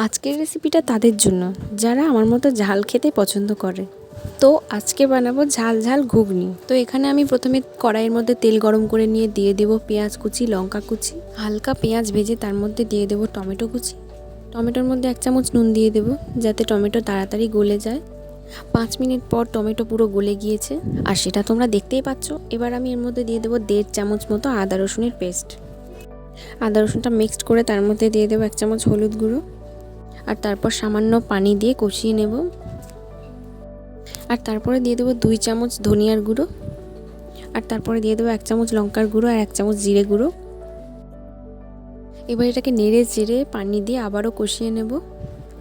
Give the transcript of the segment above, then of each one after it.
আজকের রেসিপিটা তাদের জন্য যারা আমার মতো ঝাল খেতে পছন্দ করে। তো আজকে বানাবো ঝাল ঝাল ঘুগনি। তো এখানে আমি প্রথমে কড়াইয়ের মধ্যে তেল গরম করে নিয়ে দিয়ে দেবো পেঁয়াজ কুচি, লঙ্কা কুচি, হালকা পেঁয়াজ ভেজে তার মধ্যে দিয়ে দেবো টমেটো কুচি। টমেটোর মধ্যে 1 চামচ নুন দিয়ে দেবো যাতে টমেটো তাড়াতাড়ি গলে যায়। 5 মিনিট পর টমেটো পুরো গলে গিয়েছে আর সেটা তোমরা দেখতেই পাচ্ছ। এবার আমি এর মধ্যে দিয়ে দেবো 1.5 চামচ মতো আদা রসুনের পেস্ট। আদা রসুনটা মিক্সড করে তার মধ্যে দিয়ে দেবো 1 চামচ হলুদ গুঁড়ো আর তারপর সামান্য পানি দিয়ে কষিয়ে নেব। আর তারপরে দিয়ে দেবো 2 চামচ ধনিয়ার গুঁড়ো আর তারপরে দিয়ে দেবো 1 চামচ লঙ্কার গুঁড়ো আর 1 চামচ জিরে গুঁড়ো। এবার এটাকে নেড়ে চেড়ে পানি দিয়ে আবারও কষিয়ে নেব।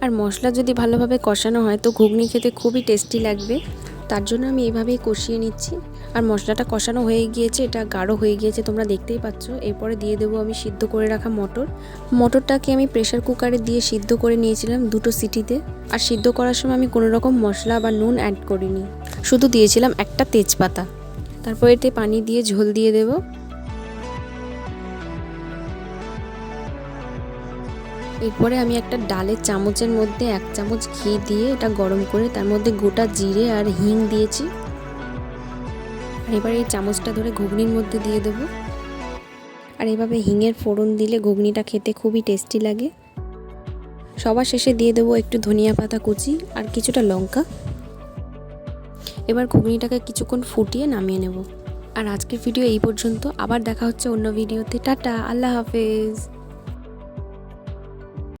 আর মশলা যদি ভালোভাবে কষানো হয় তো ঘুগনি খেতে খুবই টেস্টি লাগবে। তার জন্য আমি এইভাবেই কষিয়ে নিচ্ছি। আর মশলাটা কষানো হয়ে গিয়েছে, এটা গাঢ় হয়ে গিয়েছে, তোমরা দেখতেই পাচ্ছ। এরপরে দিয়ে দেবো আমি সিদ্ধ করে রাখা মটরটাকে আমি প্রেসার কুকারে দিয়ে সিদ্ধ করে নিয়েছিলাম 2টো সিটিতে। আর সিদ্ধ করার সময় আমি কোনো রকম মশলা বা নুন অ্যাড করিনি, শুধু দিয়েছিলাম একটা তেজপাতা। তারপর এতে পানি দিয়ে ঝোল দিয়ে দেবো। এরপরে আমি একটা ডালের চামচের মধ্যে 1 চামচ ঘি দিয়ে এটা গরম করে তার মধ্যে গোটা জিরে আর হিং দিয়েছি। আর এবার এই চামচটা ধরে ঘুগনির মধ্যে দিয়ে দেব। আর এভাবে হিঙের ফোড়ন দিলে ঘুগনিটা খেতে খুবই টেস্টি লাগে। সবার শেষে দিয়ে দেবো একটু ধনিয়া পাতা কুচি আর কিছুটা লঙ্কা। এবার ঘুগনিটাকে কিছুক্ষণ ফুটিয়ে নামিয়ে নেব। আর আজকের ভিডিও এই পর্যন্ত। আবার দেখা হচ্ছে অন্য ভিডিওতে। টাটা, আল্লাহ হাফেজ।